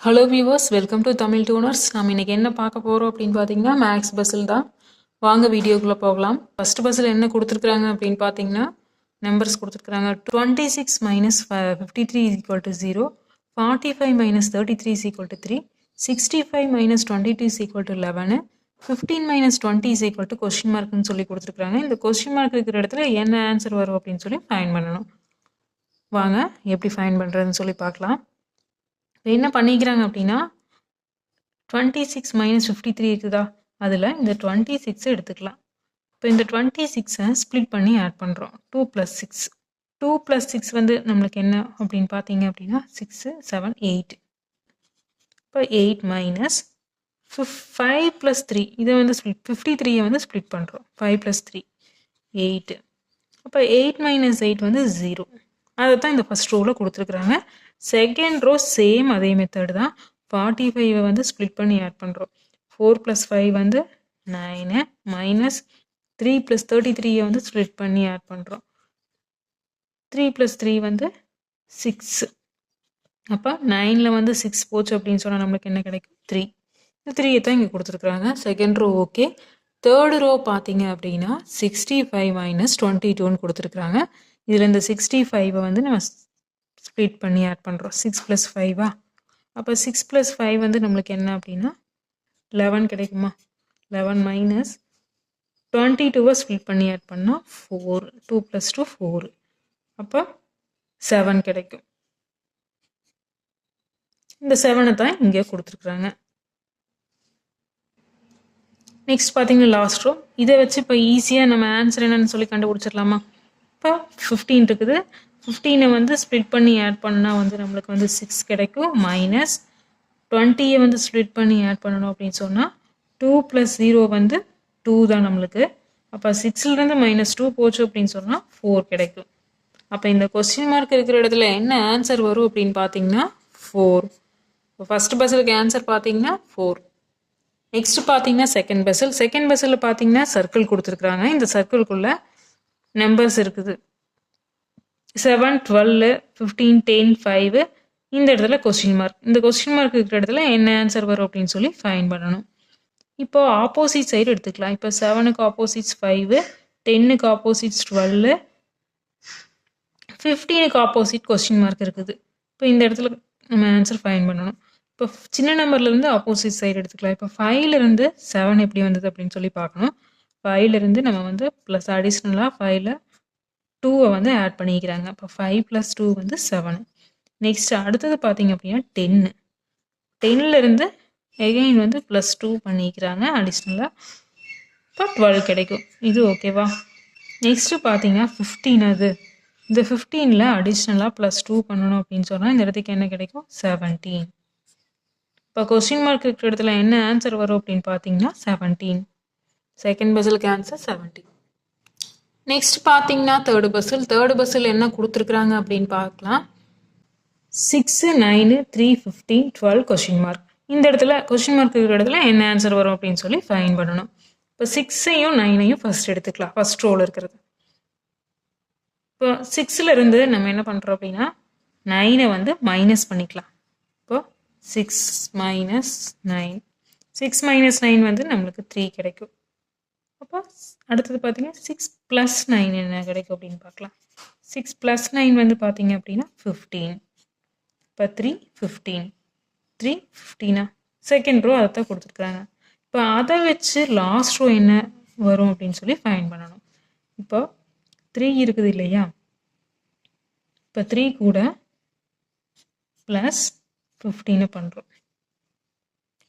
Hello viewers, welcome to Tamil tooners. நம்ம இன்றைக்கி என்ன பார்க்க போகிறோம் அப்படின்னு பார்த்தீங்கன்னா மேக்ஸ் பஸ்ஸில் தான். வாங்க வீடியோக்குள்ளே போகலாம். ஃபஸ்ட் பஸ்ஸில் என்ன கொடுத்துருக்குறாங்க அப்படின்னு பார்த்தீங்கன்னா நம்பர்ஸ் கொடுத்துருக்குறாங்க. 26 minus 53 is equal to 0, 45 minus 33 is equal to 3, 65 minus 22 is equal to 11, 15 minus 20 is equal to question மார்க்னு சொல்லி கொடுத்துருக்குறாங்க. இந்த கொஸ்டின் மார்க் இருக்கிற இடத்துல என்ன ஆன்சர் வரும் அப்படின்னு சொல்லி ஃபைன் பண்ணணும். வாங்க எப்படி ஃபைன் பண்ணுறதுன்னு சொல்லி பார்க்கலாம். என்ன பண்ணிக்கிறாங்க அப்படின்னா 26 மைனஸ் 53 இருக்குதா, அதில் இந்த 26 எடுத்துக்கலாம். இப்போ இந்த 26 ஸ்ப்ளிட் பண்ணி ஆட் பண்ணுறோம். 2 + 6, 2 + 6 வந்து நம்மளுக்கு என்ன அப்படின்னு பார்த்தீங்க அப்படின்னா 6, 7, 8. இப்போ 8 மைனஸ் 5 + 3, இதை வந்து 53 வந்து ஸ்ப்ளிட் பண்ணுறோம். 5 + 3 8. அப்போ 8 மைனஸ் 8 வந்து 0. அதை தான் இந்த ஃபஸ்ட் ரோவில் கொடுத்துருக்குறாங்க. செகண்ட் ரோ சேம் அதே மெத்தட் தான். 45 வந்து ஸ்ப்ளிட் பண்ணி ஆட் பண்ணுறோம். 4 + 5 வந்து 9 மைனஸ் 3 + 33 வந்து ஸ்ப்ளிட் பண்ணி ஆட் பண்ணுறோம். 3 + 3 வந்து 6. அப்போ 9ல் வந்து 6 போச்சு அப்படின்னு சொன்னால் நம்மளுக்கு என்ன கிடைக்கும்? 3. இந்த 3 தான் இங்கே கொடுத்துருக்குறாங்க. Second row okay. Third row பார்த்தீங்க அப்படின்னா 65 மைனஸ் 22ன்னு கொடுத்துருக்குறாங்க. இதில் இந்த 65 வந்து நம்ம ஸ்ப்ளிட் பண்ணி ஆட் பண்ணுறோம். 6 + 5 அப்போ 6 + 5 வந்து நம்மளுக்கு என்ன அப்படின்னா 11 கிடைக்குமா? 11 மைனஸ் 22 ஸ்ப்ளிட் பண்ணி ஆட் பண்ணால் 4. 2 + 2 4. அப்போ 7 கிடைக்கும். இந்த 7 தான் இங்கே கொடுத்துருக்குறாங்க. நெக்ஸ்ட் பார்த்தீங்கன்னா லாஸ்ட் ரோ. இதை வச்சு இப்போ ஈஸியாக நம்ம ஆன்சர் என்னன்னு சொல்லி கண்டுபிடிச்சிடலாமா? இப்போ 15 இருக்குது. 15 வந்து ஸ்ப்ளிட் பண்ணி ஆட் பண்ணால் வந்து நம்மளுக்கு வந்து 6 கிடைக்கும். மைனஸ் 20 வந்து ஸ்ப்ளிட் பண்ணி ஆட் பண்ணணும் அப்படின்னு சொன்னால் 2 + 0 வந்து 2 தான் நம்மளுக்கு. அப்போ 6லேருந்து -2 போச்சு அப்படின்னு சொன்னால் 4 கிடைக்கும். அப்போ இந்த கொஸ்டின் மார்க் இருக்கிற இடத்துல என்ன ஆன்சர் வரும் அப்படின்னு பார்த்தீங்கன்னா 4. இப்போ ஃபஸ்ட் பஸ்ஸுக்கு ஆன்சர் பார்த்தீங்கன்னா 4. நெக்ஸ்ட் பார்த்தீங்கன்னா செகண்ட் பஸ்ஸில். செகண்ட் பஸ்ஸில் பார்த்தீங்கன்னா சர்க்கிள் கொடுத்துருக்குறாங்க. இந்த சர்க்கிள்குள்ளே நம்பர்ஸ் இருக்குது. 7, 12, 15, 10, 5. இந்த இடத்துல கொஸ்டின் மார்க். இந்த கொஸ்டின் மார்க் இருக்கிற இடத்துல என்ன ஆன்சர் வரும் அப்படின்னு சொல்லி ஃபைன் பண்ணணும். இப்போ ஆப்போசிட் சைடு எடுத்துக்கலாம். இப்போ 7க்கு ஆப்போசிட்ஸ் 5, 10க்கு ஆப்போசிட்ஸ் 12, 15க்கு ஆப்போசிட் கொஸ்டின் மார்க் இருக்குது. இப்போ இந்த இடத்துல நம்ம ஆன்சர் ஃபைன் பண்ணணும். இப்போ சின்ன நம்பர்லேருந்து ஆப்போசிட் சைடு எடுத்துக்கலாம். இப்போ 5லேருந்து 7 எப்படி வந்தது அப்படின்னு சொல்லி பார்க்கணும். 5லேருந்து நம்ம வந்து ப்ளஸ் அடிஷ்னலாக 5ல் 2 வந்து ஆட் பண்ணிக்கிறாங்க. இப்போ 5 + 2 வந்து 7. நெக்ஸ்ட் அடுத்தது பார்த்தீங்க அப்படின்னா 10. 10லேருந்து எகைன் வந்து +2 பண்ணிக்கிறாங்க அடிஷ்னலாக. இப்போ 12 கிடைக்கும். இது ஓகேவா? நெக்ஸ்ட்டு பார்த்தீங்கன்னா 15. அது இந்த 15ல் அடிஷ்னலாக +2 பண்ணணும் அப்படின்னு சொன்னால் இந்த இடத்துக்கு என்ன கிடைக்கும்? 17. இப்போ கொஸ்டின் மார்க் இருக்கிற இடத்துல என்ன ஆன்சர் வரும் அப்படின்னு பார்த்தீங்கன்னா 17. செகண்ட் பஸ்ஸுக்கு ஆன்சர் 17. நெக்ஸ்ட் பார்த்தீங்கன்னா தேர்டு பஸ்ஸில். தேர்டு பஸ்ஸில் என்ன கொடுத்துருக்குறாங்க அப்படின்னு பார்க்கலாம். 6, 9, 3, 15, 12 கொஸ்டின் மார்க். இந்த இடத்துல கொஸ்டின் மார்க் இருக்கிற இடத்துல என்ன ஆன்சர் வரும் அப்படின்னு சொல்லி ஃபைன் பண்ணணும். இப்போ 6ஐயும் 9ஐயும் ஃபர்ஸ்ட் எடுத்துக்கலாம். ஃபர்ஸ்ட் ரோல் இருக்கிறது. இப்போ 6லேருந்து நம்ம என்ன பண்ணுறோம் அப்படின்னா 9ஐ வந்து மைனஸ் பண்ணிக்கலாம். இப்போ 6 மைனஸ் 9. 6 மைனஸ் 9 வந்து நம்மளுக்கு 3 கிடைக்கும். அப்போ அடுத்தது பார்த்தீங்கன்னா 6 + 9 என்ன கிடைக்கும் அப்படின்னு பார்க்கலாம். 6 + 9 வந்து பார்த்தீங்க அப்படின்னா 15. இப்போ 3, 15. 3, 15. செகண்ட் ரோ அதை தான் கொடுத்துருக்குறாங்க. இப்போ அதை வச்சு லாஸ்ட் ரோ என்ன வரும் அப்படின்னு சொல்லி ஃபைன் பண்ணணும். இப்போ 3 இருக்குது இல்லையா? இப்போ 3 கூட +15 பண்ணுறோம்.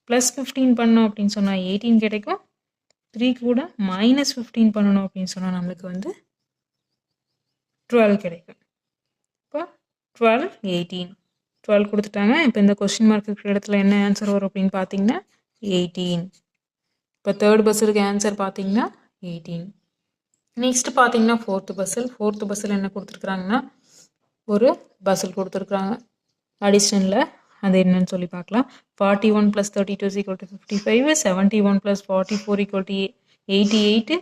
+15 பண்ணோம் அப்படின்னு சொன்னால் 18 கிடைக்கும். 3 கூட -15 பண்ணணும் அப்படின்னு சொன்னால் நம்மளுக்கு வந்து 12 கிடைக்கும். இப்போ 12, 18. 12 கொடுத்துட்டாங்க. இப்போ இந்த கொஸ்டின் மார்க் இருக்கிற இடத்துல என்ன ஆன்சர் வரும் அப்படின்னு பார்த்தீங்கன்னா 18. இப்போ தேர்ட் பஸ்ஸுக்கு ஆன்சர் பார்த்தீங்கன்னா 18. நெக்ஸ்ட் பார்த்தீங்கன்னா ஃபோர்த்து பஸ்ஸில். ஃபோர்த்து பஸ்ஸில் என்ன கொடுத்துருக்குறாங்கன்னா ஒரு பஸ்ஸில் கொடுத்துருக்குறாங்க அடிஷ்னலில். அது என்னன்னு சொல்லி பார்க்கலாம். 41 + 32 = 55, 71 + 44 = 88,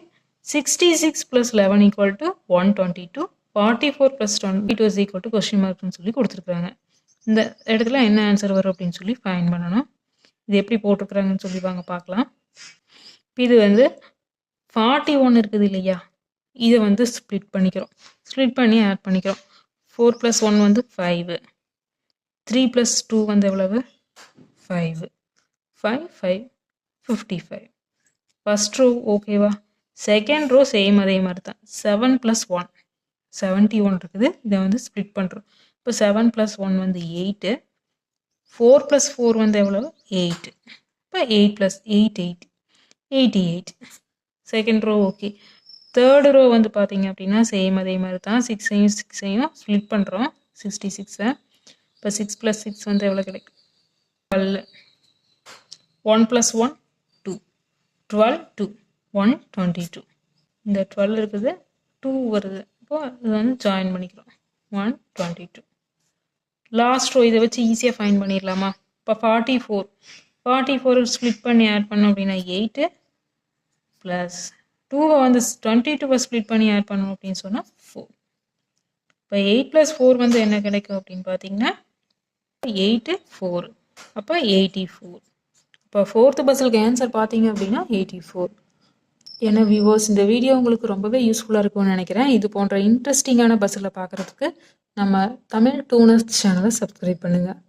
66 + 11 = 122, 44 + 22 கொஸ்டின் மார்க்னு சொல்லி கொடுத்துருக்குறாங்க. இந்த இடத்துல என்ன ஆன்சர் வரும் அப்படின்னு சொல்லி ஃபைண்ட் பண்ணணும். இது எப்படி போட்டிருக்கிறாங்கன்னு சொல்லி வாங்க பார்க்கலாம். இது வந்து 41 இருக்குது இல்லையா, இதை வந்து ஸ்ப்ளிட் பண்ணிக்கிறோம். ஸ்ப்ளிட் பண்ணி ஆட் பண்ணிக்கிறோம். 4 + 1 வந்து 5, 3 + 2 வந்து எவ்வளவு 5, 5 5 55. ஃபர்ஸ்ட் ரோ ஓகேவா. செகண்ட் ரோ சேம் அதே மாதிரி தான். 7 + 1 71 இருக்குது. இதை வந்து ஸ்ப்ளிட் பண்ணுறோம். இப்போ 7 + 1 வந்து 8, 4 + 4 வந்து எவ்வளவு 8. இப்போ 8 + 8 8 88. Second row okay. Third row வந்து பார்த்தீங்க அப்படின்னா சேம் அதே மாதிரி தான். 6ஐயும் ஸ்ப்ளிட் பண்ணுறோம். 66. இப்போ 6 + 6 வந்து எவ்வளோ கிடைக்கும் 12. 1 + 1 2, 12 2 1 22. இந்த 12 இருக்குது, 2 வருது. இப்போ இது வந்து ஜாயின் பண்ணிக்கிறோம். 1 22. லாஸ்ட் ரோ இதை வச்சு ஈஸியாக ஃபைண்ட் பண்ணிடலாமா. இப்போ 44 ஸ்ப்ளிட் பண்ணி ஆட் பண்ணோம் அப்படின்னா 8 ப்ளஸ் 2 வந்து 22 ஸ்ப்ளிட் பண்ணி ஆட் பண்ணோம் அப்படின்னு சொன்னால் 4. இப்போ 8 + 4 வந்து என்ன கிடைக்கும் அப்படின்னு பார்த்தீங்கன்னா 8 4. அப்போ 84. இப்போ 4th பஸ்ஸுக்கு ஆன்சர் பார்த்தீங்க அப்படின்னா 84. ஏன்னா வியூவர்ஸ், இந்த வீடியோ உங்களுக்கு ரொம்பவே யூஸ்ஃபுல்லாக இருக்கும்னு நினைக்கிறேன். இது போன்ற இன்ட்ரெஸ்டிங்கான பஸ்ஸில் பார்க்குறதுக்கு நம்ம தமிழ் டூனர்ஸ் சேனலை சப்ஸ்கிரைப் பண்ணுங்கள்.